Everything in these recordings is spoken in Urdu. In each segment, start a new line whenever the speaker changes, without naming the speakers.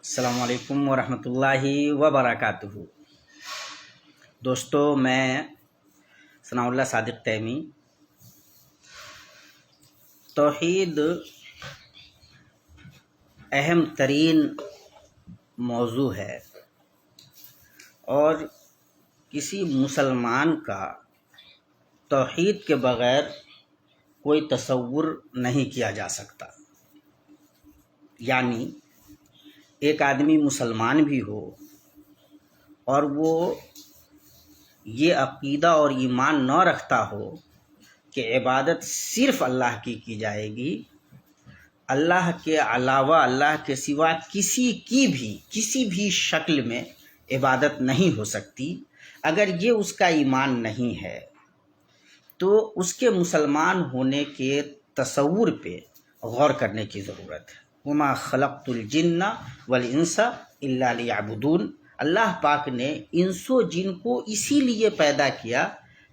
السلام علیکم ورحمۃ اللہ وبرکاتہ۔ دوستو، میں ثناء اللہ صادق تیمی۔ توحید اہم ترین موضوع ہے اور کسی مسلمان کا توحید کے بغیر کوئی تصور نہیں کیا جا سکتا۔ یعنی ایک آدمی مسلمان بھی ہو اور وہ یہ عقیدہ اور ایمان نہ رکھتا ہو کہ عبادت صرف اللہ کی جائے گی، اللہ کے علاوہ، اللہ کے سوا کسی بھی شکل میں عبادت نہیں ہو سکتی، اگر یہ اس کا ایمان نہیں ہے تو اس کے مسلمان ہونے کے تصور پہ غور کرنے کی ضرورت ہے۔ وما خلقت الجن والانس الا لیعبدون۔ اللہ پاک نے انس و جن کو اسی لیے پیدا کیا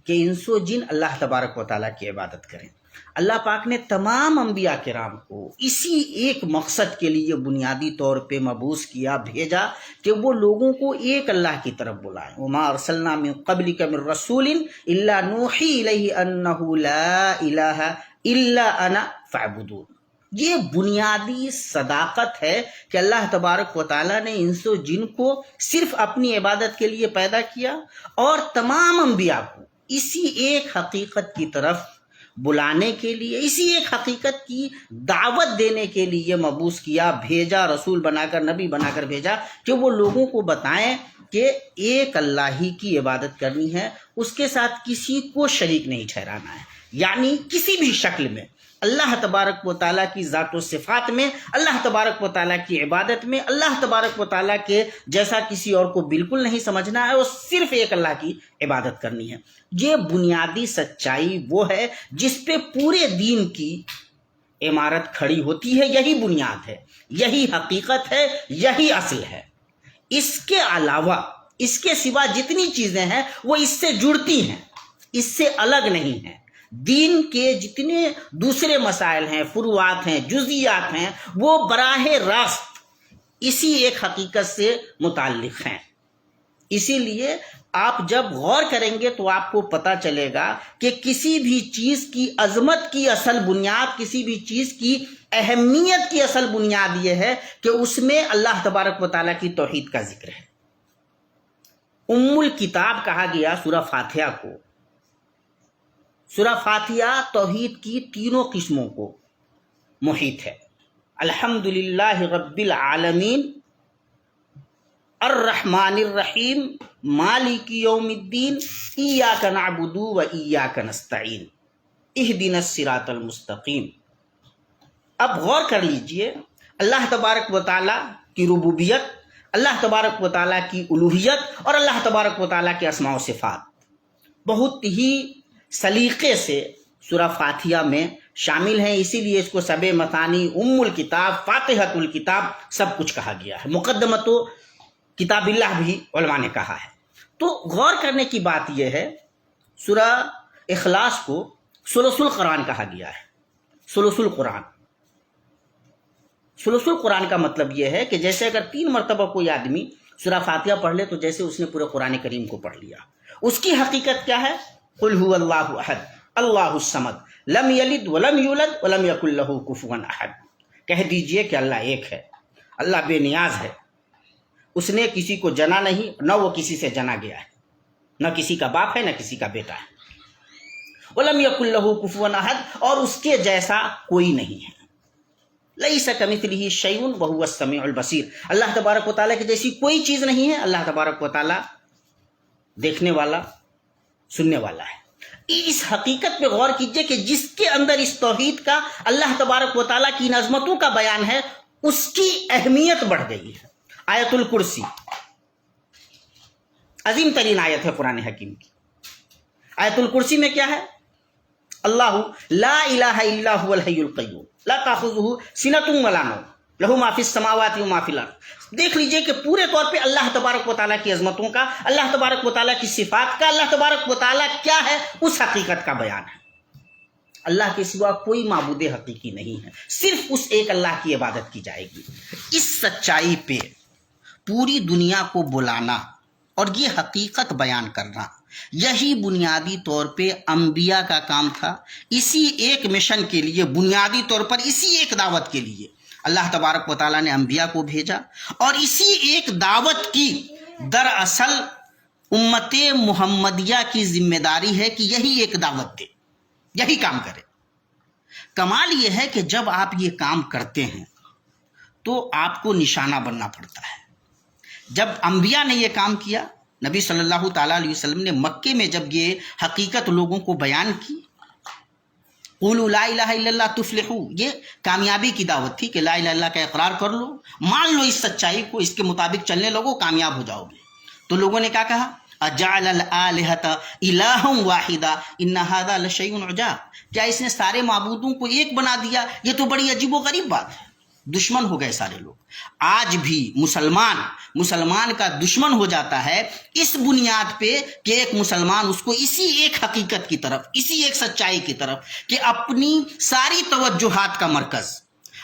کہ انس و جن اللہ تبارک و تعالیٰ کی عبادت کریں۔ اللہ پاک نے تمام انبیاء کرام کو اسی ایک مقصد کے لیے بنیادی طور پہ مبعوث کیا، بھیجا کہ وہ لوگوں کو ایک اللہ کی طرف بلائیں۔ وما ارسلنا من قبلک من رسول الا نوحی الیہ انہ لا الہ الا انا فاعبدون۔ یہ بنیادی صداقت ہے کہ اللہ تبارک و تعالیٰ نے انس و جن کو صرف اپنی عبادت کے لیے پیدا کیا اور تمام انبیاء کو اسی ایک حقیقت کی طرف بلانے کے لیے، اسی ایک حقیقت کی دعوت دینے کے لیے مبعوث کیا، بھیجا، رسول بنا کر، نبی بنا کر بھیجا کہ وہ لوگوں کو بتائیں کہ ایک اللہ ہی کی عبادت کرنی ہے، اس کے ساتھ کسی کو شریک نہیں ٹھہرانا ہے۔ یعنی کسی بھی شکل میں اللہ تبارک و تعالیٰ کی ذات و صفات میں، اللہ تبارک و تعالیٰ کی عبادت میں، اللہ تبارک و تعالیٰ کے جیسا کسی اور کو بالکل نہیں سمجھنا ہے، اور صرف ایک اللہ کی عبادت کرنی ہے۔ یہ بنیادی سچائی وہ ہے جس پہ پورے دین کی عمارت کھڑی ہوتی ہے۔ یہی بنیاد ہے، یہی حقیقت ہے، یہی اصل ہے۔ اس کے علاوہ، اس کے سوا جتنی چیزیں ہیں وہ اس سے جڑتی ہیں، اس سے الگ نہیں ہیں۔ دین کے جتنے دوسرے مسائل ہیں، فروعات ہیں، جزئیات ہیں، وہ براہ راست اسی ایک حقیقت سے متعلق ہیں۔ اسی لیے آپ جب غور کریں گے تو آپ کو پتہ چلے گا کہ کسی بھی چیز کی عظمت کی اصل بنیاد، کسی بھی چیز کی اہمیت کی اصل بنیاد یہ ہے کہ اس میں اللہ تبارک و تعالیٰ کی توحید کا ذکر ہے۔ الکتاب کہا گیا سورہ فاتحہ کو۔ سورہ فاتحہ توحید کی تینوں قسموں کو محیط ہے۔ الحمدللہ رب العالمین، الرحمن الرحیم، مالک یوم الدین، ایاک نعبد و ایاک نستعین، اہدنا الصراط المستقیم۔ اب غور کر لیجئے، اللہ تبارک و تعالیٰ کی ربوبیت، اللہ تبارک و تعالیٰ کی الوہیت اور اللہ تبارک و تعالیٰ کے اسماء و صفات بہت ہی سلیقے سے سورہ فاتحہ میں شامل ہیں۔ اسی لیے اس کو سب مثانی، الکتاب، فاتحۃ الکتاب سب کچھ کہا گیا ہے۔ مقدمۃ کتاب اللہ بھی علماء نے کہا ہے۔ تو غور کرنے کی بات یہ ہے، سورہ اخلاص کو ثلث القرآن کہا گیا ہے۔ ثلث القرآن، ثلث القرآن کا مطلب یہ ہے کہ جیسے اگر 3 مرتبہ کوئی آدمی سورہ فاتحہ پڑھ لے تو جیسے اس نے پورے قرآن کریم کو پڑھ لیا۔ اس کی حقیقت کیا ہے؟ قل هو اللہ احد اللہ الصمد لم یلد ولم یولد ولم یکن لہ کفوا احد۔ کہہ دیجئے کہ اللہ ایک ہے، اللہ بے نیاز ہے، اس نے کسی کو جنا نہیں، نہ وہ کسی سے جنا گیا ہے، نہ کسی کا باپ ہے، نہ کسی کا بیٹا ہے۔ ولم یکن لہ کفوا احد، اور اس کے جیسا کوئی نہیں ہے۔ لیس کمثلہ شیء وہو السمیع البصیر۔ اللہ تبارک و تعالیٰ کی جیسی کوئی چیز نہیں ہے۔ اللہ تبارک و تعالیٰ دیکھنے والا، سننے والا ہے۔ اس حقیقت پہ غور کیجئے کہ جس کے اندر اس توحید کا، اللہ تبارک و تعالیٰ کی ان عظمتوں کا بیان ہے، اس کی اہمیت بڑھ گئی ہے۔ آیت الکرسی عظیم ترین آیت ہے قرآن حکیم کی۔ آیت الکرسی میں کیا ہے؟ اللہ لا الہ الا هو الحی القیوم لا تاخذہ سنۃ ولا نوم لہ ما فی السماوات و ما فی الارض۔ دیکھ لیجئے کہ پورے طور پہ اللہ تبارک و تعالیٰ کی عظمتوں کا، اللہ تبارک و تعالیٰ کی صفات کا، اللہ تبارک و تعالیٰ کیا ہے اس حقیقت کا بیان ہے۔ اللہ کے سوا کوئی معبود حقیقی نہیں ہے، صرف اس ایک اللہ کی عبادت کی جائے گی۔ اس سچائی پہ پوری دنیا کو بلانا اور یہ حقیقت بیان کرنا، یہی بنیادی طور پہ انبیاء کا کام تھا۔ اسی ایک مشن کے لیے، بنیادی طور پر اسی ایک دعوت کے لیے اللہ تبارک و تعالیٰ نے انبیاء کو بھیجا، اور اسی ایک دعوت کی دراصل امت محمدیہ کی ذمہ داری ہے کہ یہی ایک دعوت دے، یہی کام کرے۔ کمال یہ ہے کہ جب آپ یہ کام کرتے ہیں تو آپ کو نشانہ بننا پڑتا ہے۔ جب انبیاء نے یہ کام کیا، نبی صلی اللہ تعالیٰ علیہ وسلم نے مکے میں جب یہ حقیقت لوگوں کو بیان کی، قولوا لا الہ الا اللہ تفلحوا، یہ کامیابی کی دعوت تھی کہ لا الہ الا اللہ کا اقرار کر لو، مان لو اس سچائی کو، اس کے مطابق چلنے لگو، کامیاب ہو جاؤ گے۔ تو لوگوں نے کیا کہا؟ اجعل الآلہۃ الہا واحدا ان ھذا لشیء عجاب، کیا اس نے سارے معبودوں کو ایک بنا دیا؟ یہ تو بڑی عجیب و غریب بات ہے۔ دشمن ہو گئے سارے لوگ۔ آج بھی مسلمان کا دشمن ہو جاتا ہے اس بنیاد پہ کہ ایک مسلمان اس کو اسی ایک حقیقت کی طرف، اسی ایک سچائی کی طرف، کہ اپنی ساری توجہات کا مرکز،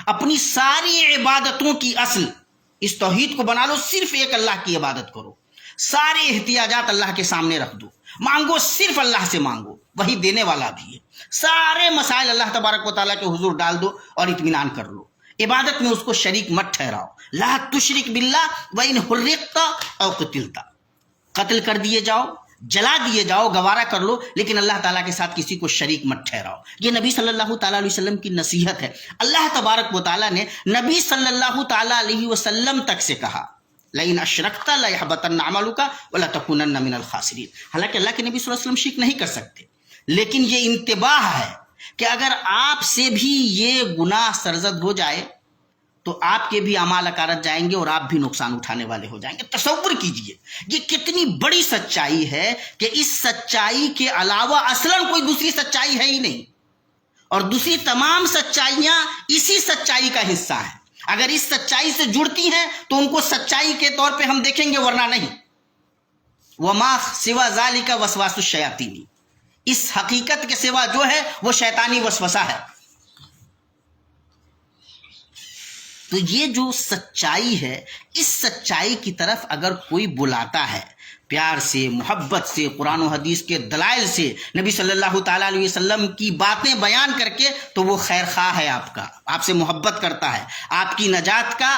اپنی ساری عبادتوں کی اصل اس توحید کو بنا لو، صرف ایک اللہ کی عبادت کرو، سارے احتیاجات اللہ کے سامنے رکھ دو، مانگو صرف اللہ سے مانگو، وہی دینے والا بھی ہے، سارے مسائل اللہ تبارک و تعالیٰ کے حضور ڈال دو اور اطمینان کر لو۔ عبادت میں اس کو شریک مت ٹھہراؤ۔ لا تشرک باللہ وإن حرقت او قتلت، قتل کر دیے جاؤ، جلا دیے جاؤ، گوارا کر لو، لیکن اللہ تعالیٰ کے ساتھ کسی کو شریک مت ٹھہراؤ۔ یہ نبی صلی اللہ تعالیٰ علیہ وسلم کی نصیحت ہے۔ اللہ تبارک و تعالیٰ نے نبی صلی اللہ تعالیٰ علیہ وسلم تک سے کہا لئن اشرکت لیحبطن عملک ولتکونن من الخاسرین۔ حالانکہ اللہ کے نبی صلی اللہ علیہ وسلم شرک نہیں کر سکتے، لیکن یہ انتباہ ہے کہ اگر آپ سے بھی یہ گناہ سرزد ہو جائے تو آپ کے بھی اعمال اکارت جائیں گے اور آپ بھی نقصان اٹھانے والے ہو جائیں گے۔ تصور کیجئے یہ کتنی بڑی سچائی ہے کہ اس سچائی کے علاوہ اصلاً کوئی دوسری سچائی ہے ہی نہیں، اور دوسری تمام سچائیاں اسی سچائی کا حصہ ہیں۔ اگر اس سچائی سے جڑتی ہیں تو ان کو سچائی کے طور پہ ہم دیکھیں گے، ورنہ نہیں۔ وما سوا ذالک وسواس الشیاطین، اس حقیقت کے سوا جو ہے وہ شیطانی وسوسہ ہے۔ تو یہ جو سچائی ہے، اس سچائی کی طرف اگر کوئی بلاتا ہے پیار سے، محبت سے، قرآن و حدیث کے دلائل سے، نبی صلی اللہ تعالیٰ علیہ وسلم کی باتیں بیان کر کے، تو وہ خیر خواہ ہے، آپ سے محبت کرتا ہے، آپ کی نجات کا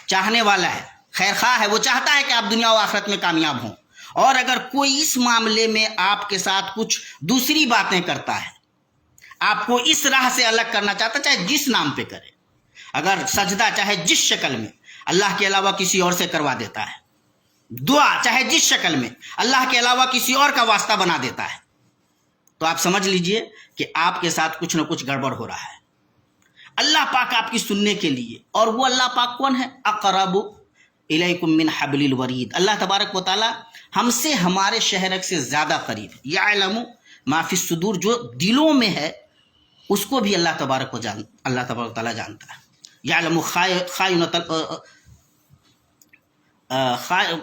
چاہنے والا ہے، خیر خواہ ہے، وہ چاہتا ہے کہ آپ دنیا و آخرت میں کامیاب ہوں۔ اور اگر کوئی اس معاملے میں آپ کے ساتھ کچھ دوسری باتیں کرتا ہے، آپ کو اس راہ سے الگ کرنا چاہتا ہے، چاہے جس نام پہ کرے، اگر سجدہ چاہے جس شکل میں اللہ کے علاوہ کسی اور سے کروا دیتا ہے، دعا چاہے جس شکل میں اللہ کے علاوہ کسی اور کا واسطہ بنا دیتا ہے، تو آپ سمجھ لیجئے کہ آپ کے ساتھ کچھ نہ کچھ گڑبڑ ہو رہا ہے۔ اللہ پاک آپ کی سننے کے لیے، اور وہ اللہ پاک کون ہے؟ اقرب الیکم من حبل الورید، اللہ تبارک و تعالی ہم سے، ہمارے شہرک سے زیادہ قریب ہے۔ یعلم ما فی الصدور، جو دلوں میں ہے اس کو بھی اللہ تبارک و تعالی جانتا ہے۔ یعلم خائنۃ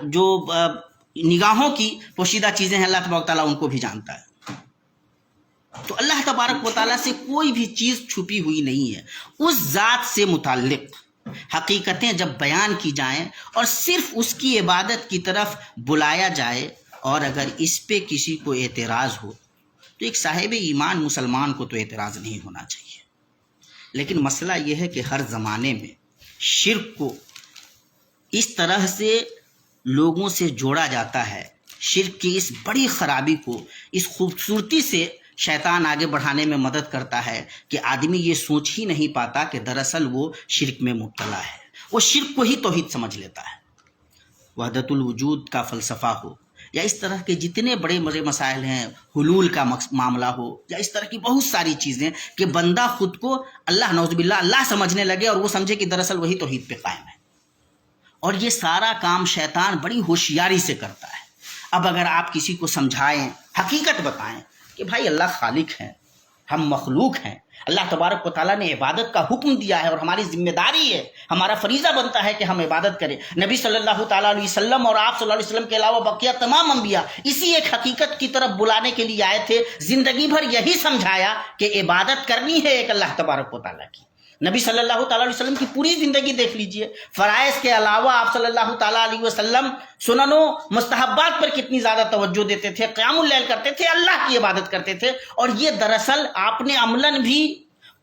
جو نگاہوں کی پوشیدہ چیزیں ہیں، اللہ تبارک و تعالیٰ ان کو بھی جانتا ہے۔ تو اللہ تبارک و تعالیٰ سے کوئی بھی چیز چھپی ہوئی نہیں ہے۔ اس ذات سے متعلق حقیقتیں جب بیان کی جائیں اور صرف اس کی عبادت کی طرف بلایا جائے، اور اگر اس پہ کسی کو اعتراض ہو تو ایک صاحب ایمان مسلمان کو تو اعتراض نہیں ہونا چاہیے۔ لیکن مسئلہ یہ ہے کہ ہر زمانے میں شرک کو اس طرح سے لوگوں سے جوڑا جاتا ہے، شرک کی اس بڑی خرابی کو اس خوبصورتی سے شیطان آگے بڑھانے میں مدد کرتا ہے کہ آدمی یہ سوچ ہی نہیں پاتا کہ دراصل وہ شرک میں مبتلا ہے، وہ شرک کو ہی توحید سمجھ لیتا ہے۔ وحدت الوجود کا فلسفہ ہو، یا اس طرح کے جتنے بڑے بڑے مسائل ہیں، حلول کا معاملہ ہو، یا اس طرح کی بہت ساری چیزیں، کہ بندہ خود کو اللہ نعوذ باللہ اللہ سمجھنے لگے اور وہ سمجھے کہ دراصل وہی توحید پہ قائم ہے۔ اور یہ سارا کام شیطان بڑی ہوشیاری سے کرتا ہے۔ اب اگر آپ کسی کو سمجھائیں، حقیقت بتائیں کہ بھائی اللہ خالق ہے، ہم مخلوق ہیں، اللہ تبارک و تعالیٰ نے عبادت کا حکم دیا ہے اور ہماری ذمہ داری ہے، ہمارا فریضہ بنتا ہے کہ ہم عبادت کریں۔ نبی صلی اللہ تعالیٰ علیہ وسلم اور آپ صلی اللہ علیہ وسلم کے علاوہ بقیہ تمام انبیاء اسی ایک حقیقت کی طرف بلانے کے لیے آئے تھے، زندگی بھر یہی سمجھایا کہ عبادت کرنی ہے ایک اللہ تبارک و تعالیٰ کی، نبی صلی اللہ تعالیٰ علیہ وسلم کی پوری زندگی دیکھ لیجئے، فرائض کے علاوہ آپ صلی اللہ تعالیٰ علیہ وسلم سنن و مستحبات پر کتنی زیادہ توجہ دیتے تھے، قیام اللیل کرتے تھے، اللہ کی عبادت کرتے تھے. اور یہ دراصل آپ نے عملاً بھی،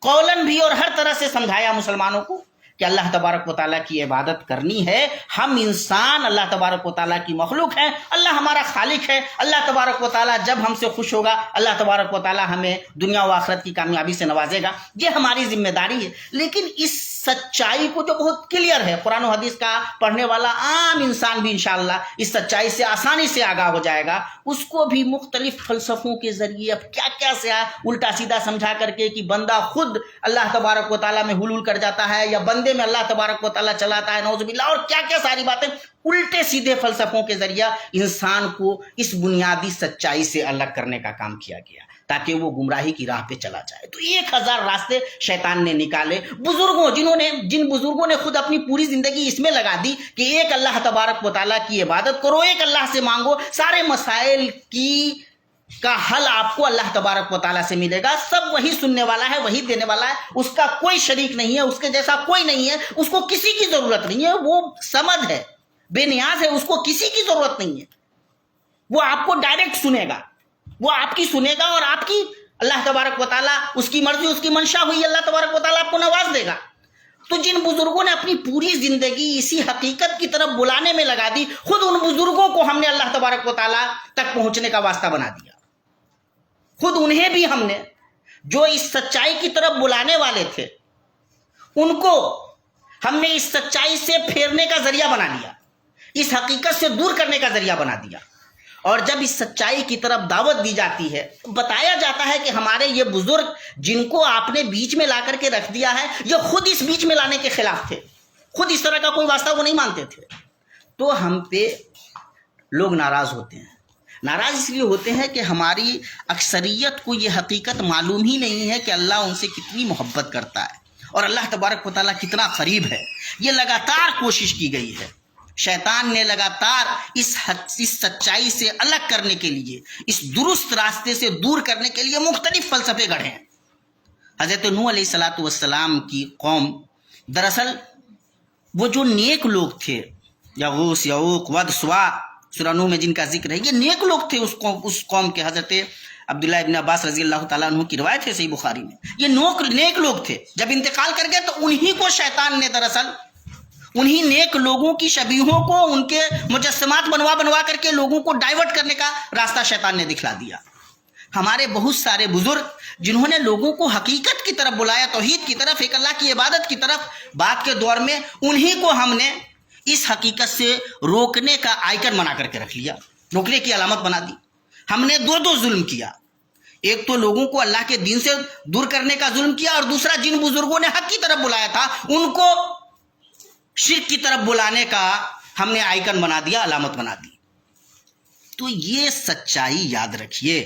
قولاً بھی اور ہر طرح سے سمجھایا مسلمانوں کو کہ اللہ تبارک و تعالیٰ کی عبادت کرنی ہے. ہم انسان اللہ تبارک و تعالیٰ کی مخلوق ہیں، اللہ ہمارا خالق ہے. اللہ تبارک و تعالیٰ جب ہم سے خوش ہوگا، اللہ تبارک و تعالیٰ ہمیں دنیا و آخرت کی کامیابی سے نوازے گا. یہ ہماری ذمہ داری ہے. لیکن اس سچائی کو جو بہت کلیئر ہے، قرآن و حدیث کا پڑھنے والا عام انسان بھی انشاءاللہ اس سچائی سے آسانی سے آگاہ ہو جائے گا. اس کو بھی مختلف فلسفوں کے ذریعے اب کیا کیا سے الٹا سیدھا سمجھا کر کے کہ بندہ خود اللہ تبارک و تعالیٰ میں حلول کر جاتا ہے یا بندے میں اللہ تبارک و تعالیٰ چلاتا ہے، نعوذ باللہ، اور کیا کیا ساری باتیں الٹے سیدھے فلسفوں کے ذریعہ انسان کو اس بنیادی سچائی سے الگ کرنے کا کام کیا گیا تاکہ وہ گمراہی کی راہ پہ چلا جائے. تو 1000 راستے شیطان نے نکالے. بزرگوں جن بزرگوں نے خود اپنی پوری زندگی اس میں لگا دی کہ ایک اللہ تبارک و تعالیٰ کی عبادت کرو، ایک اللہ سے مانگو، سارے مسائل کا حل آپ کو اللہ تبارک و تعالیٰ سے ملے گا. سب وہی سننے والا ہے، وہی دینے والا ہے، اس کا کوئی شریک نہیں ہے، اس کے جیسا کوئی نہیں ہے، اس کو کسی کی ضرورت نہیں ہے. وہ سمد ہے، بے نیاز ہے، اس کو کسی کی ضرورت نہیں ہے. وہ آپ کو ڈائریکٹ سنے گا، وہ آپ کی سنے گا، اور آپ کی اللہ تبارک و تعالیٰ، اس کی مرضی، اس کی منشا ہوئی، اللہ تبارک و تعالیٰ آپ کو نواز دے گا. تو جن بزرگوں نے اپنی پوری زندگی اسی حقیقت کی طرف بلانے میں لگا دی، خود ان بزرگوں کو ہم نے اللہ تبارک و تعالیٰ تک پہنچنے کا واسطہ بنا دیا. خود انہیں بھی ہم نے، جو اس سچائی کی طرف بلانے والے تھے، ان کو ہم نے اس سچائی سے پھیرنے کا ذریعہ بنا لیا، اس حقیقت سے دور کرنے کا ذریعہ بنا دیا. اور جب اس سچائی کی طرف دعوت دی جاتی ہے، بتایا جاتا ہے کہ ہمارے یہ بزرگ جن کو آپ نے بیچ میں لا کر کے رکھ دیا ہے، یہ خود اس بیچ میں لانے کے خلاف تھے، خود اس طرح کا کوئی واسطہ وہ نہیں مانتے تھے. تو ہم پہ لوگ ناراض ہوتے ہیں. ناراض اس لیے ہوتے ہیں کہ ہماری اکثریت کو یہ حقیقت معلوم ہی نہیں ہے کہ اللہ ان سے کتنی محبت کرتا ہے اور اللہ تبارک و تعالیٰ کتنا قریب ہے. یہ لگاتار کوشش کی گئی ہے، شیطان نے لگاتار اس سچائی سے الگ کرنے کے لیے، اس درست راستے سے دور کرنے کے لیے مختلف فلسفے گڑھے ہیں. حضرت نوح علیہ السلام کی قوم، دراصل وہ جو نیک لوگ تھے، یغوث، یعوق، ود، سوا، سورہ نوح میں جن کا ذکر ہے، یہ نیک لوگ تھے اس قوم کے. حضرت عبداللہ ابن عباس رضی اللہ تعالیٰ عنہ کی روایت ہے صحیح بخاری میں. یہ نیک لوگ تھے، جب انتقال کر گئے تو انہی کو شیطان نے دراصل انہی نیک لوگوں کی شبیہوں کو، ان کے مجسمات بنوا کر کے لوگوں کو ڈائیورٹ کرنے کا راستہ شیطان نے دکھلا دیا. ہمارے بہت سارے بزرگ جنہوں نے لوگوں کو حقیقت کی طرف بلایا، توحید کی طرف، ایک اللہ کی عبادت کی طرف، بعد کے دور میں انہی کو ہم نے اس حقیقت سے روکنے کا آئیکن بنا کر کے رکھ لیا، روکنے کی علامت بنا دی. ہم نے دو ظلم کیا. ایک تو لوگوں کو اللہ کے دین سے دور کرنے کا ظلم کیا، اور دوسرا جن بزرگوں نے حق کی طرف بلایا تھا ان کو شرک کی طرف بلانے کا ہم نے آئیکن بنا دیا، علامت بنا دی. تو یہ سچائی یاد رکھیے.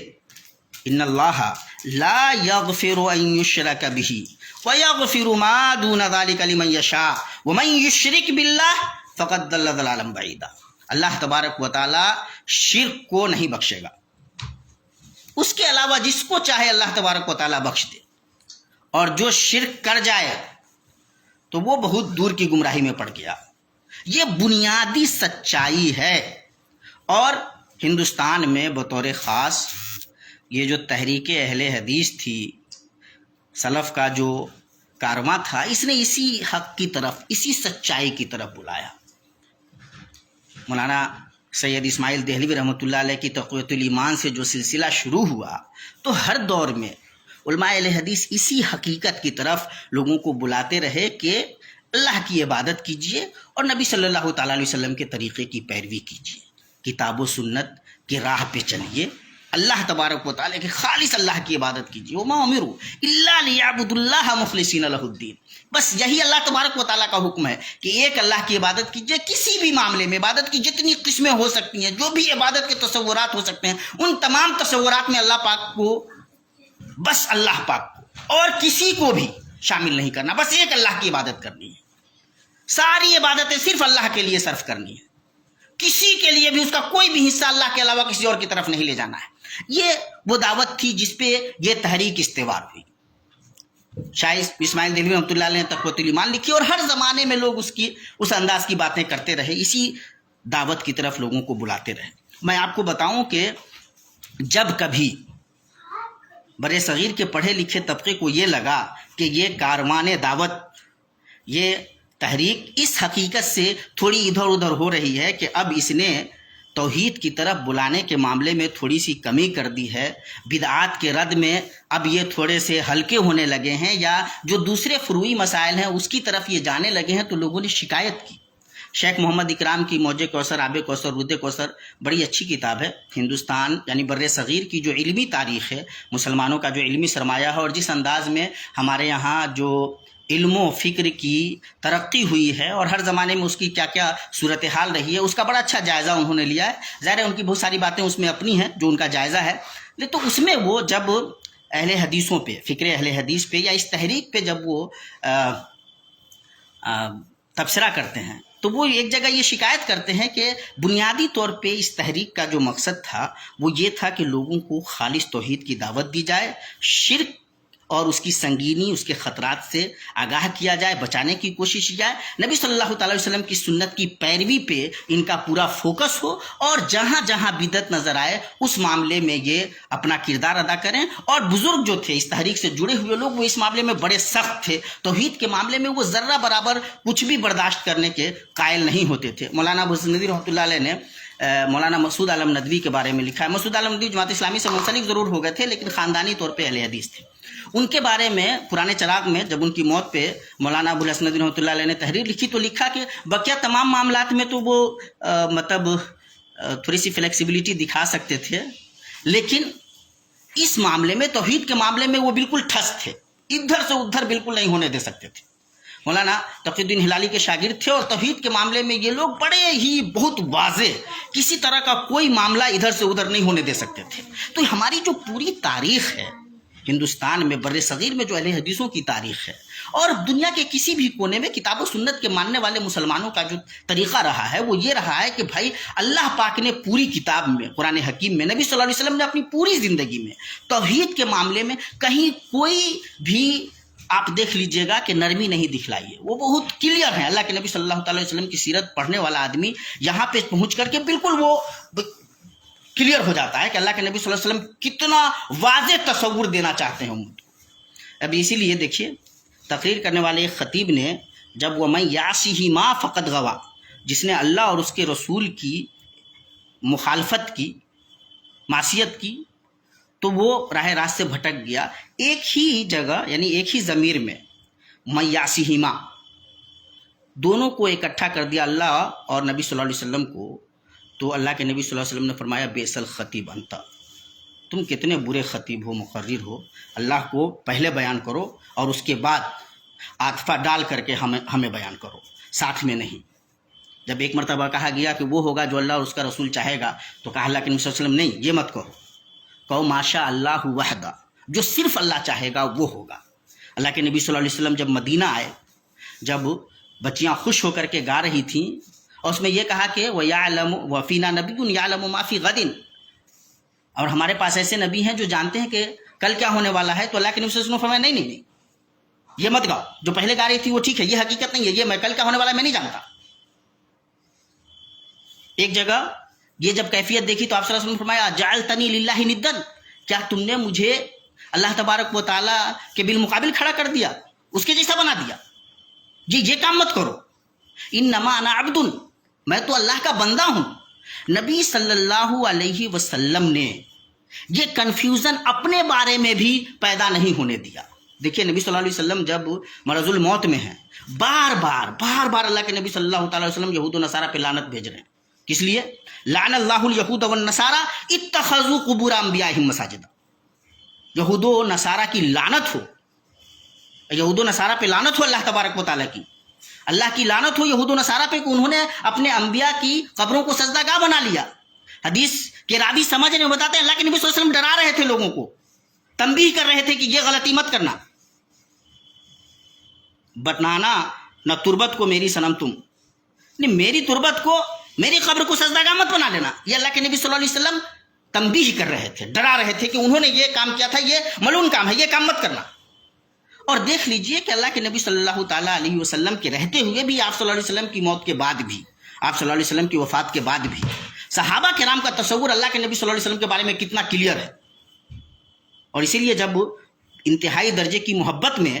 ان اللہ لا یغفر ان یشرک بہ ویغفر ما دون ذلک لمن یشاء ومن یشرک باللہ فقد ضل ضلالا بعیدا. اللہ تبارک و تعالی شرک کو نہیں بخشے گا، اس کے علاوہ جس کو چاہے اللہ تبارک و تعالی بخش دے. اور جو شرک کر جائے تو وہ بہت دور کی گمراہی میں پڑ گیا. یہ بنیادی سچائی ہے. اور ہندوستان میں بطور خاص یہ جو تحریک اہل حدیث تھی، سلف کا جو کارواں تھا، اس نے اسی حق کی طرف، اسی سچائی کی طرف بلایا. مولانا سید اسماعیل دہلوی رحمۃ اللہ علیہ کی تقویۃ الایمان سے جو سلسلہ شروع ہوا، تو ہر دور میں علماء اہل حدیث اسی حقیقت کی طرف لوگوں کو بلاتے رہے کہ اللہ کی عبادت کیجیے اور نبی صلی اللہ تعالیٰ علیہ وسلم کے طریقے کی پیروی کیجیے، کتاب و سنت کی راہ پہ چلیے، اللہ تبارک و تعالیٰ کے خالص اللہ کی عبادت کیجیے. وما امروا الا لیعبدوا اللہ مخلصین لہ الدین. بس یہی اللہ تبارک و تعالیٰ کا حکم ہے کہ ایک اللہ کی عبادت کیجیے. کسی بھی معاملے میں عبادت کی جتنی قسمیں ہو سکتی ہیں، جو بھی عبادت کے تصورات ہو سکتے ہیں، ان تمام تصورات میں اللہ پاک کو، بس اللہ پاک کو اور کسی کو بھی شامل نہیں کرنا. بس ایک اللہ کی عبادت کرنی ہے. ساری عبادتیں صرف اللہ کے لیے صرف کرنی ہے. کسی کے لیے بھی اس کا کوئی بھی حصہ اللہ کے علاوہ کسی اور کی طرف نہیں لے جانا ہے. یہ وہ دعوت تھی جس پہ یہ تحریک استوار ہوئی. شاہ اسماعیل دہلوی رحمۃ اللہ علیہ نے تقویۃ الایمان لکھی اور ہر زمانے میں لوگ اس انداز کی باتیں کرتے رہے، اسی دعوت کی طرف لوگوں کو بلاتے رہے۔ میں آپ کو بتاؤں کہ جب کبھی بر صغیر کے پڑھے لکھے طبقے کو یہ لگا کہ یہ کاروان دعوت، یہ تحریک اس حقیقت سے تھوڑی ادھر ادھر ہو رہی ہے کہ اب اس نے توحید کی طرف بلانے کے معاملے میں تھوڑی سی کمی کر دی ہے، بدعات کے رد میں اب یہ تھوڑے سے ہلکے ہونے لگے ہیں، یا جو دوسرے فروعی مسائل ہیں اس کی طرف یہ جانے لگے ہیں، تو لوگوں نے شکایت کی۔ شیخ محمد اکرام کی موج کوثر، آب کوثر، رود کوثر بڑی اچھی کتاب ہے۔ ہندوستان یعنی بر صغیر کی جو علمی تاریخ ہے، مسلمانوں کا جو علمی سرمایہ ہے، اور جس انداز میں ہمارے یہاں جو علم و فکر کی ترقی ہوئی ہے اور ہر زمانے میں اس کی کیا کیا صورتحال رہی ہے، اس کا بڑا اچھا جائزہ انہوں نے لیا ہے۔ ظاہر ہے ان کی بہت ساری باتیں اس میں اپنی ہیں جو ان کا جائزہ ہے، تو اس میں وہ جب اہل حدیثوں پہ، فکر اہل حدیث پہ یا اس تحریک پہ جب وہ تبصرہ کرتے ہیں، تو وہ ایک جگہ یہ شکایت کرتے ہیں کہ بنیادی طور پہ اس تحریک کا جو مقصد تھا وہ یہ تھا کہ لوگوں کو خالص توحید کی دعوت دی جائے، شرک اور اس کی سنگینی، اس کے خطرات سے آگاہ کیا جائے، بچانے کی کوشش کی جائے، نبی صلی اللہ تعالی وسلم کی سنت کی پیروی پہ ان کا پورا فوکس ہو، اور جہاں جہاں بدعت نظر آئے اس معاملے میں یہ اپنا کردار ادا کریں۔ اور بزرگ جو تھے اس تحریک سے جڑے ہوئے لوگ، وہ اس معاملے میں بڑے سخت تھے، توحید کے معاملے میں وہ ذرہ برابر کچھ بھی برداشت کرنے کے قائل نہیں ہوتے تھے۔ مولانا ابو حسن ندوی رحمۃ اللہ علیہ نے مولانا مسعود عالم ندوی کے بارے میں لکھا ہے۔ مسعود عالم ندوی جماعت اسلامی سے منسلک ضرور ہو گئے تھے، لیکن خاندانی طور پہ اہل حدیث تھے۔ ان کے بارے میں پرانے چراغ میں جب ان کی موت پہ مولانا ابو الحسن ندوی رحمۃ اللہ علیہ نے تحریر لکھی، تو لکھا کہ بقیہ تمام معاملات میں تو وہ مطلب تھوڑی سی فلیکسیبلٹی دکھا سکتے تھے، لیکن اس معاملے میں، توحید کے معاملے میں وہ بالکل ٹھس تھے، ادھر سے ادھر بالکل نہیں ہونے دے سکتے تھے۔ مولانا تقی الدین ہلالی کے شاگرد تھے، اور توحید کے معاملے میں یہ لوگ بڑے ہی بہت واضح، کسی طرح کا کوئی معاملہ ادھر سے ادھر نہیں ہونے دے سکتے تھے۔ تو ہماری جو پوری تاریخ ہے ہندوستان میں، بر صغیر میں جو اہل حدیثوں کی تاریخ ہے، اور دنیا کے کسی بھی کونے میں کتاب و سنت کے ماننے والے مسلمانوں کا جو طریقہ رہا ہے وہ یہ رہا ہے کہ بھائی اللہ پاک نے پوری کتاب میں، قرآن حکیم میں، نبی صلی اللہ علیہ وسلم نے اپنی پوری زندگی میں توحید کے معاملے میں کہیں کوئی بھی آپ دیکھ لیجئے گا کہ نرمی نہیں دکھلائی ہے، وہ بہت کلیئر ہے۔ اللہ کے نبی صلی اللہ تعالی وسلم کی سیرت پڑھنے والا آدمی یہاں پہ پہنچ کر کے بالکل وہ کلیئر ہو جاتا ہے کہ اللہ کے نبی صلی اللہ علیہ وسلم کتنا واضح تصور دینا چاہتے ہیں۔ اب اسی لیے دیکھیے، تقریر کرنے والے ایک خطیب نے جب وہ من یعصہ ما فقد غوا، جس نے اللہ اور اس کے رسول کی مخالفت کی، معصیت کی، تو وہ راہ راست سے بھٹک گیا۔ ایک ہی جگہ یعنی ایک ہی ضمیر میں من یعصہ ما، دونوں کو اکٹھا کر دیا، اللہ اور نبی صلی اللہ علیہ وسلم کو۔ تو اللہ کے نبی صلی اللہ علیہ وسلم نے فرمایا بئس الخطیب انت، تم کتنے برے خطیب ہو، مقرر ہو، اللہ کو پہلے بیان کرو اور اس کے بعد عاطفہ ڈال کر کے ہمیں بیان کرو، ساتھ میں نہیں۔ جب ایک مرتبہ کہا گیا کہ وہ ہوگا جو اللہ اور اس کا رسول چاہے گا، تو کہا اللہ کے نبی صلی اللہ علیہ وسلم نہیں، یہ مت کہو ماشاء اللہ وحدہ، جو صرف اللہ چاہے گا وہ ہوگا۔ اللہ کے نبی صلی اللہ علیہ وسلم جب مدینہ آئے، جب بچیاں خوش ہو کر کے گا رہی تھیں، اور اس میں یہ کہا کہ وَيَعْلَمُ وَفِينَا نَبِيٌّ يَعْلَمُ مَا فِي غَدٍ، اور ہمارے پاس ایسے نبی ہیں جو جانتے ہیں کہ کل کیا ہونے والا ہے۔ تو اللہ کے نبی صلی اللہ علیہ وسلم فرمایا نہیں، یہ مت گاؤ، جو پہلے گا رہی تھی وہ ٹھیک ہے، یہ حقیقت نہیں ہے، یہ میں کل کیا ہونے والا ہے میں نہیں جانتا۔ ایک جگہ یہ جب کیفیت دیکھی تو آپ صلی اللہ علیہ وسلم نے فرمایا جعلتنی للہ ندًا، کیا تم نے مجھے اللہ تبارک و تعالیٰ کے بالمقابل کھڑا کر دیا، اس کے جیسا بنا دیا؟ جی یہ کام مت کرو، انما انا عبد، میں تو اللہ کا بندہ ہوں۔ نبی صلی اللہ علیہ وسلم نے یہ کنفیوژن اپنے بارے میں بھی پیدا نہیں ہونے دیا۔ دیکھیے نبی صلی اللہ علیہ وسلم جب مرض الموت میں ہیں، بار بار اللہ کے نبی صلی اللہ تعالی وسلم یہود و نصارہ پہ لعنت بھیج رہے ہیں۔ کس لیے؟ لعن اللہ الیہود والنصارى اتخذوا قبور انبیائہم مساجد، یہود و نصارہ کی لعنت ہو، یہود و نصارہ پہ لعنت ہو اللہ تبارک و تعالیٰ کی، اللہ کی لعنت ہو یہود و نصارہ پہ کہ انہوں نے اپنے انبیاء کی قبروں کو سجدہ گاہ بنا لیا۔ حدیث کے راوی سمجھ رہے بتاتے ہیں اللہ کے نبی صلی اللہ علیہ وسلم ڈرا رہے تھے لوگوں کو، تنبیہ کر رہے تھے کہ یہ غلطی مت کرنا۔ بتنانا نہ تربت کو میری صنم تم، نہیں میری تربت کو، میری قبر کو سجدہ گاہ مت بنا لینا۔ یہ اللہ کے نبی صلی اللہ علیہ وسلم تنبیہ کر رہے تھے، ڈرا رہے تھے کہ انہوں نے یہ کام کیا تھا، یہ ملعون کام ہے، یہ کام مت کرنا۔ اور دیکھ لیجئے کہ اللہ کے نبی صلی اللہ تعالیٰ علیہ وسلم کے رہتے ہوئے بھی، آپ صلی اللہ علیہ وسلم کی موت کے بعد بھی، آپ صلی اللہ علیہ وسلم کی وفات کے بعد بھی صحابہ کرام کا تصور اللہ کے نبی صلی اللہ علیہ وسلم کے بارے میں کتنا کلیئر ہے. اور اسی لیے جب انتہائی درجے کی محبت میں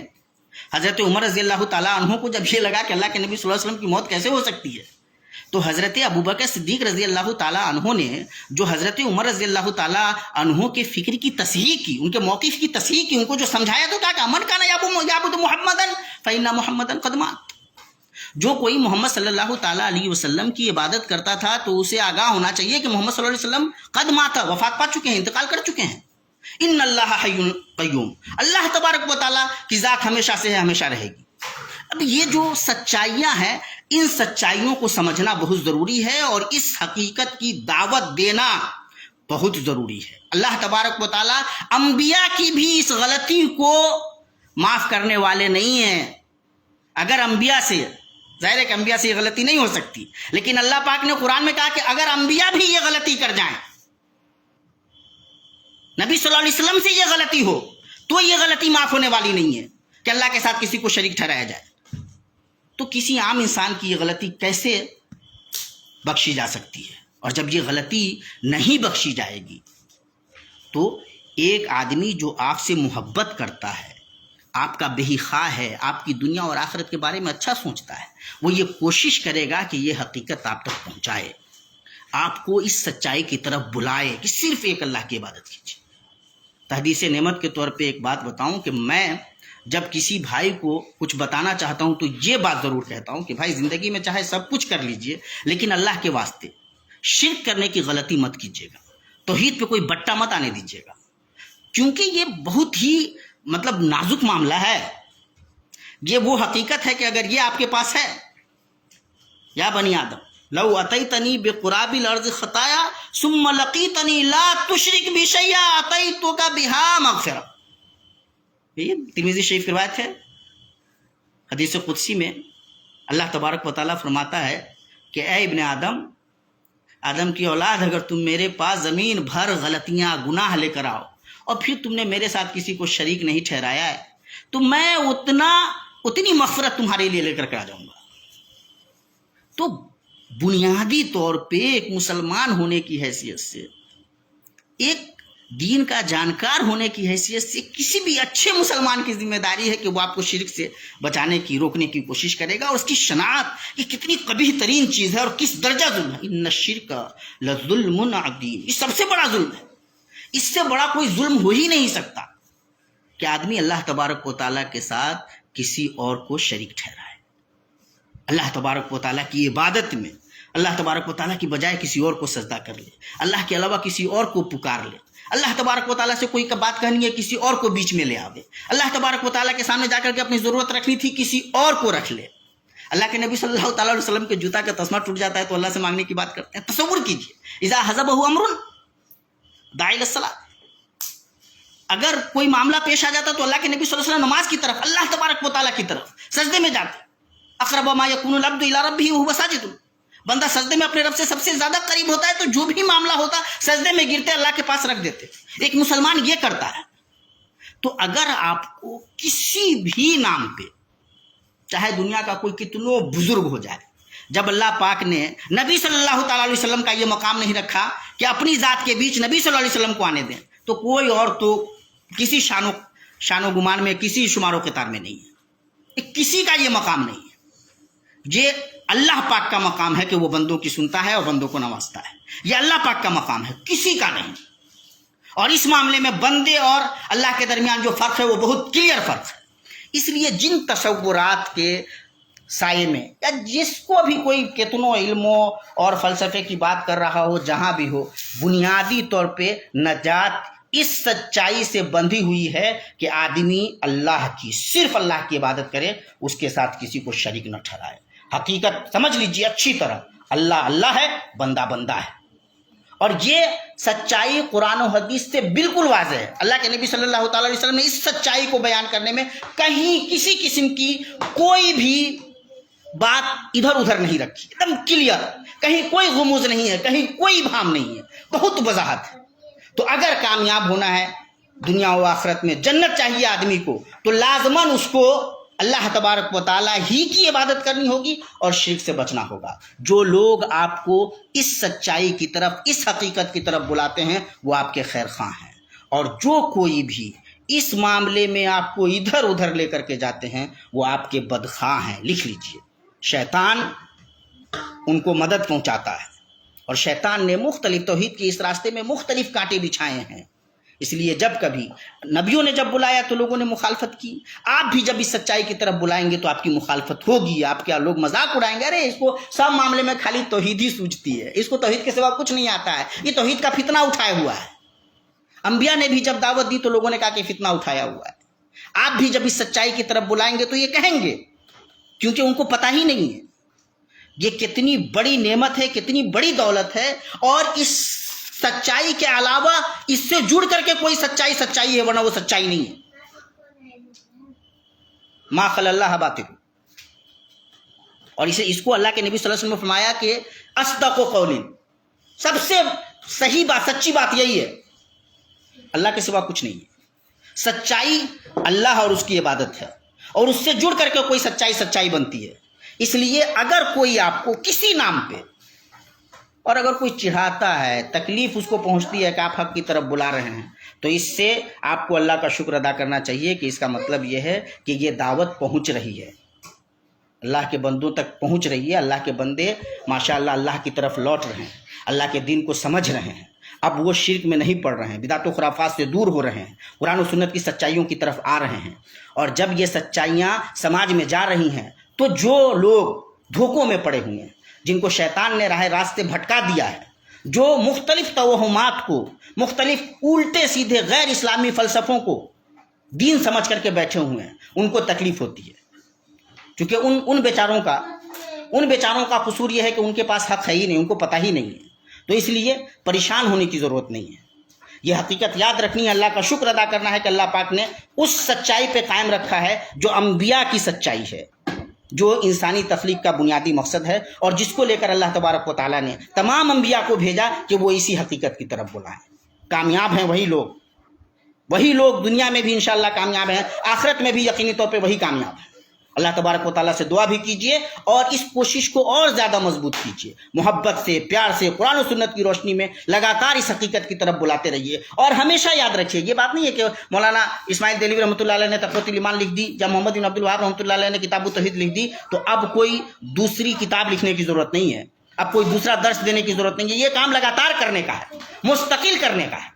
حضرت عمر رضی اللہ تعالیٰ عنہ کو جب یہ لگا کہ اللہ کے نبی صلی اللہ علیہ وسلم کی موت کیسے ہو سکتی ہے، تو حضرت ابوبکر صدیق رضی اللہ تعالیٰ عنہ نے جو حضرت عمر رضی اللہ تعالیٰ عنہ کے فکر کی تصحیح کی، ان کے موقف کی تصحیح کی، ان کو جو سمجھایا تو کہا کہ من کان یعبد محمدًا فإن محمدًا قد مات. جو کوئی محمد صلی اللہ تعالیٰ علیہ وسلم کی عبادت کرتا تھا تو اسے آگاہ ہونا چاہیے کہ محمد صلی اللہ علیہ وسلم قد مات، وفات پا چکے ہیں، انتقال کر چکے ہیں. ان اللہ حی قیوم، اللہ تبارک و تعالیٰ کی ذات ہمیشہ سے ہے، ہمیشہ رہے گی. اب یہ جو سچائیاں ہیں، ان سچائیوں کو سمجھنا بہت ضروری ہے اور اس حقیقت کی دعوت دینا بہت ضروری ہے. اللہ تبارک و تعالیٰ انبیاء کی بھی اس غلطی کو معاف کرنے والے نہیں ہیں. اگر انبیاء سے، ظاہر ہے کہ انبیاء سے یہ غلطی نہیں ہو سکتی، لیکن اللہ پاک نے قرآن میں کہا کہ اگر انبیاء بھی یہ غلطی کر جائیں، نبی صلی اللہ علیہ وسلم سے یہ غلطی ہو، تو یہ غلطی معاف ہونے والی نہیں ہے کہ اللہ کے ساتھ کسی کو شریک ٹھہرایا جائے. تو کسی عام انسان کی یہ غلطی کیسے بخشی جا سکتی ہے؟ اور جب یہ غلطی نہیں بخشی جائے گی تو ایک آدمی جو آپ سے محبت کرتا ہے، آپ کا بہی خواہ ہے، آپ کی دنیا اور آخرت کے بارے میں اچھا سوچتا ہے، وہ یہ کوشش کرے گا کہ یہ حقیقت آپ تک پہنچائے، آپ کو اس سچائی کی طرف بلائے کہ صرف ایک اللہ کی عبادت کیجیے. تحدیث نعمت کے طور پہ ایک بات بتاؤں کہ میں جب کسی بھائی کو کچھ بتانا چاہتا ہوں تو یہ بات ضرور کہتا ہوں کہ بھائی زندگی میں چاہے سب کچھ کر لیجئے، لیکن اللہ کے واسطے شرک کرنے کی غلطی مت کیجیے گا، توحید پہ کوئی بٹا مت آنے دیجیے گا، کیونکہ یہ بہت ہی نازک معاملہ ہے. یہ وہ حقیقت ہے کہ اگر یہ آپ کے پاس ہے، یا بنی آدم لو اتیتنی بقراب الارض خطایا ثم لقیتنی لا تشرک بی شیئا اتیتک بہا مغفرہ. یہ ترمذی شریف کی روایت ہے. حدیث قدسی میں اللہ تبارک و تعالیٰ فرماتا ہے کہ اے ابن آدم کی اولاد، اگر تم میرے پاس زمین بھر غلطیاں گناہ لے کر آؤ اور پھر تم نے میرے ساتھ کسی کو شریک نہیں ٹھہرایا ہے، تو میں اتنی مغفرت تمہارے لیے لے کر آ جاؤں گا. تو بنیادی طور پہ ایک مسلمان ہونے کی حیثیت سے، ایک دین کا جانکار ہونے کی حیثیت سے، کسی بھی اچھے مسلمان کی ذمہ داری ہے کہ وہ آپ کو شرک سے بچانے کی، روکنے کی کوشش کرے گا. اور اس کی شناخت یہ کتنی قبیح ترین چیز ہے اور کس درجہ ظلم ہے. ان الشرک لظلم عظیم، یہ سب سے بڑا ظلم ہے. اس سے بڑا کوئی ظلم ہو ہی نہیں سکتا کہ آدمی اللہ تبارک و تعالیٰ کے ساتھ کسی اور کو شریک ٹھہرائے. اللہ تبارک و تعالیٰ کی عبادت میں اللہ تبارک و تعالیٰ کی بجائے کسی اور کو سجدہ کر لے، اللہ کے علاوہ کسی اور کو پکار لے، اللہ تبارک و تعالیٰ سے کوئی بات کہنی ہے کسی اور کو بیچ میں لے آوے، اللہ تبارک و تعالیٰ کے سامنے جا کر کے اپنی ضرورت رکھنی تھی کسی اور کو رکھ لے. اللہ کے نبی صلی اللہ تعالیٰ علیہ وسلم کے جوتا کا تسمہ ٹوٹ جاتا ہے تو اللہ سے مانگنے کی بات کرتے ہیں. تصور کیجیے، اذا حزبہ امر دعا الی الصلاۃ، اگر کوئی معاملہ پیش آ جاتا تو اللہ کے نبی صلی اللہ علیہ وسلم نماز کی طرف، اللہ تبارک و تعالیٰ کی طرف سجدے میں جاتے. اقرب ما یکون العبد الی ربہ وہو ساجد، بندہ سجدے میں اپنے رب سے سب سے زیادہ قریب ہوتا ہے تو جو بھی معاملہ ہوتا سجدے میں گرتے اللہ کے پاس رکھ دیتے. ایک مسلمان یہ کرتا ہے. تو اگر آپ کو کسی بھی نام پہ، چاہے دنیا کا کوئی کتنوں بزرگ ہو جائے، جب اللہ پاک نے نبی صلی اللہ تعالیٰ علیہ وسلم کا یہ مقام نہیں رکھا کہ اپنی ذات کے بیچ نبی صلی اللہ علیہ وسلم کو آنے دیں، تو کوئی اور تو کسی شان و گمان میں، کسی شمار و قطار میں نہیں ہے. کسی کا یہ مقام نہیں ہے. یہ اللہ پاک کا مقام ہے کہ وہ بندوں کی سنتا ہے اور بندوں کو نوازتا ہے. یہ اللہ پاک کا مقام ہے، کسی کا نہیں. اور اس معاملے میں بندے اور اللہ کے درمیان جو فرق ہے وہ بہت کلیئر فرق ہے. اس لیے جن تصورات کے سائے میں، یا جس کو بھی کوئی کتنوں علموں اور فلسفے کی بات کر رہا ہو، جہاں بھی ہو، بنیادی طور پہ نجات اس سچائی سے بندھی ہوئی ہے کہ آدمی اللہ کی، صرف اللہ کی عبادت کرے، اس کے ساتھ کسی کو شریک نہ ٹھہرائے. حقیقت سمجھ لیجیے اچھی طرح، اللہ اللہ ہے، بندہ بندہ ہے. اور یہ سچائی قرآن و حدیث سے بالکل واضح ہے. اللہ کے نبی صلی اللہ تعالیٰ علیہ وسلم نے اس سچائی کو بیان کرنے میں کہیں کسی قسم کی کوئی بھی بات ادھر ادھر نہیں رکھی، ایک دم کلیئر، کہیں کوئی غموض نہیں ہے، کہیں کوئی بھام نہیں ہے، بہت وضاحت ہے. تو اگر کامیاب ہونا ہے دنیا و آخرت میں جنت چاہیے آدمی کو، تو لازماً اس کو اللہ تبارک و تعالیٰ ہی کی عبادت کرنی ہوگی اور شرک سے بچنا ہوگا۔ جو لوگ آپ کو اس سچائی کی طرف، اس حقیقت کی طرف بلاتے ہیں، وہ آپ کے خیر خواہ ہیں، اور جو کوئی بھی اس معاملے میں آپ کو ادھر ادھر لے کر کے جاتے ہیں، وہ آپ کے بدخواہ ہیں۔ لکھ لیجئے، شیطان ان کو مدد پہنچاتا ہے، اور شیطان نے مختلف توحید کے اس راستے میں مختلف کانٹے بچھائے ہیں۔ اس لیے جب کبھی نبیوں نے جب بلایا تو لوگوں نے مخالفت کی، آپ بھی جب اس سچائی کی طرف بلائیں گے تو آپ کی مخالفت ہوگی، آپ کیا لوگ مذاق اڑائیں گے، ارے اس کو سب معاملے میں خالی توحید ہی سوچتی ہے، اس کو توحید کے سوا کچھ نہیں آتا ہے، یہ توحید کا فتنہ اٹھائے ہوا ہے۔ انبیاء نے بھی جب دعوت دی تو لوگوں نے کہا کہ فتنہ اٹھایا ہوا ہے۔ آپ بھی جب اس سچائی کی طرف بلائیں گے تو یہ کہیں گے، کیونکہ ان کو پتہ ہی نہیں ہے یہ کتنی بڑی نعمت ہے، کتنی بڑی دولت ہے، اور اس سچائی کے علاوہ اس سے جڑ کر کے کوئی سچائی ہے، ورنہ وہ سچائی نہیں ہے۔ ما خلا اللہ باطل، اور اس کو اللہ کے نبی صلی اللہ علیہ وسلم نے فرمایا کہ اصدق قول، سب سے صحیح بات، سچی بات یہی ہے، اللہ کے سوا کچھ نہیں ہے۔ سچائی اللہ اور اس کی عبادت ہے، اور اس سے جڑ کر کے کوئی سچائی بنتی ہے۔ اس لیے اگر کوئی آپ کو کسی نام پہ، اور اگر کوئی چڑھاتا ہے، تکلیف اس کو پہنچتی ہے کہ آپ حق کی طرف بلا رہے ہیں، تو اس سے آپ کو اللہ کا شکر ادا کرنا چاہیے کہ اس کا مطلب یہ ہے کہ یہ دعوت پہنچ رہی ہے، اللہ کے بندوں تک پہنچ رہی ہے، اللہ کے بندے ماشاءاللہ اللہ کی طرف لوٹ رہے ہیں، اللہ کے دین کو سمجھ رہے ہیں، اب وہ شرک میں نہیں پڑ رہے ہیں، بدعت و خرافات سے دور ہو رہے ہیں، قرآن و سنت کی سچائیوں کی طرف آ رہے ہیں۔ اور جب یہ سچائیاں سماج میں جا رہی ہیں تو جو لوگ دھوکوں میں پڑے ہوئے ہیں، جن کو شیطان نے راہ راستے بھٹکا دیا ہے، جو مختلف توہمات کو، مختلف الٹے سیدھے غیر اسلامی فلسفوں کو دین سمجھ کر کے بیٹھے ہوئے ہیں، ان کو تکلیف ہوتی ہے، کیونکہ ان بیچاروں کا قصور یہ ہے کہ ان کے پاس حق ہے ہی نہیں، ان کو پتہ ہی نہیں ہے۔ تو اس لیے پریشان ہونے کی ضرورت نہیں ہے، یہ حقیقت یاد رکھنی ہے، اللہ کا شکر ادا کرنا ہے کہ اللہ پاک نے اس سچائی پہ قائم رکھا ہے جو انبیاء کی سچائی ہے، جو انسانی تخلیق کا بنیادی مقصد ہے، اور جس کو لے کر اللہ تبارک و تعالیٰ نے تمام انبیاء کو بھیجا کہ وہ اسی حقیقت کی طرف بلائیں۔ کامیاب ہیں وہی لوگ دنیا میں بھی انشاءاللہ کامیاب ہیں، آخرت میں بھی یقینی طور پہ وہی کامیاب ہیں۔ اللہ تبارک و تعالیٰ سے دعا بھی کیجئے اور اس کوشش کو اور زیادہ مضبوط کیجئے، محبت سے، پیار سے، قرآن و سنت کی روشنی میں لگاتار اس حقیقت کی طرف بلاتے رہیے، اور ہمیشہ یاد رکھیے، یہ بات نہیں ہے کہ مولانا اسماعیل دہلوی رحمۃ اللہ علیہ نے تقویۃ الایمان لکھ دی، جب محمد بن عبد الوہاب رحمۃ اللہ علیہ نے کتاب التوحید لکھ دی تو اب کوئی دوسری کتاب لکھنے کی ضرورت نہیں ہے، اب کوئی دوسرا درس دینے کی ضرورت نہیں ہے، یہ کام لگاتار کرنے کا ہے، مستقل کرنے کا ہے۔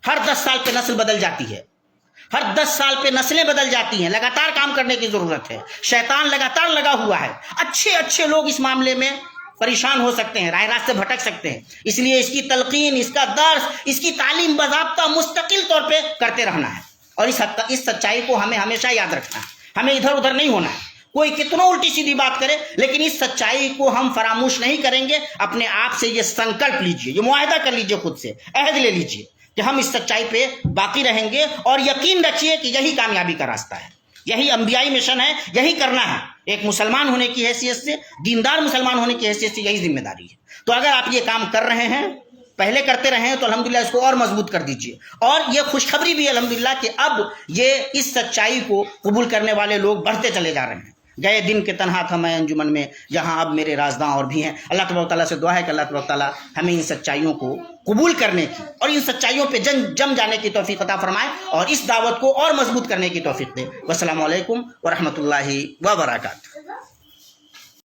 ہر 10 سال پہ نسل بدل جاتی ہے، ہر 10 سال پہ نسلیں بدل جاتی ہیں، لگاتار کام کرنے کی ضرورت ہے۔ شیطان لگاتار لگا ہوا ہے، اچھے لوگ اس معاملے میں پریشان ہو سکتے ہیں، راہ راست سے بھٹک سکتے ہیں، اس لیے اس کی تلقین، اس کا درس، اس کی تعلیم باضابطہ مستقل طور پہ کرتے رہنا ہے، اور اس سچائی کو ہمیں ہمیشہ یاد رکھنا ہے، ہمیں ادھر ادھر نہیں ہونا ہے۔ کوئی کتنوں الٹی سیدھی بات کرے لیکن اس سچائی کو ہم فراموش نہیں کریں گے۔ اپنے آپ سے یہ سنکلپ لیجئے، یہ معاہدہ کر لیجئے، خود سے عہد لے لیجئے کہ ہم اس سچائی پہ باقی رہیں گے، اور یقین رکھیے کہ یہی کامیابی کا راستہ ہے، یہی انبیائی مشن ہے، یہی کرنا ہے۔ ایک مسلمان ہونے کی حیثیت سے، دیندار مسلمان ہونے کی حیثیت سے یہی ذمہ داری ہے۔ تو اگر آپ یہ کام کر رہے ہیں، پہلے کرتے رہے ہیں، تو الحمدللہ اس کو اور مضبوط کر دیجئے۔ اور یہ خوشخبری بھی الحمدللہ کہ اب یہ اس سچائی کو قبول کرنے والے لوگ بڑھتے چلے جا رہے ہیں۔ گئے دن کے تنہا تھا میں انجمن میں، جہاں اب میرے رازداں اور بھی ہیں۔ اللہ تبارک و تعالیٰ سے دعا ہے کہ اللہ تبارک و تعالیٰ ہمیں ان سچائیوں کو قبول کرنے کی اور ان سچائیوں پہ جم جانے کی توفیق عطا فرمائے، اور اس دعوت کو اور مضبوط کرنے کی توفیق دے۔ والسلام علیکم ورحمۃ اللہ وبرکاتہ۔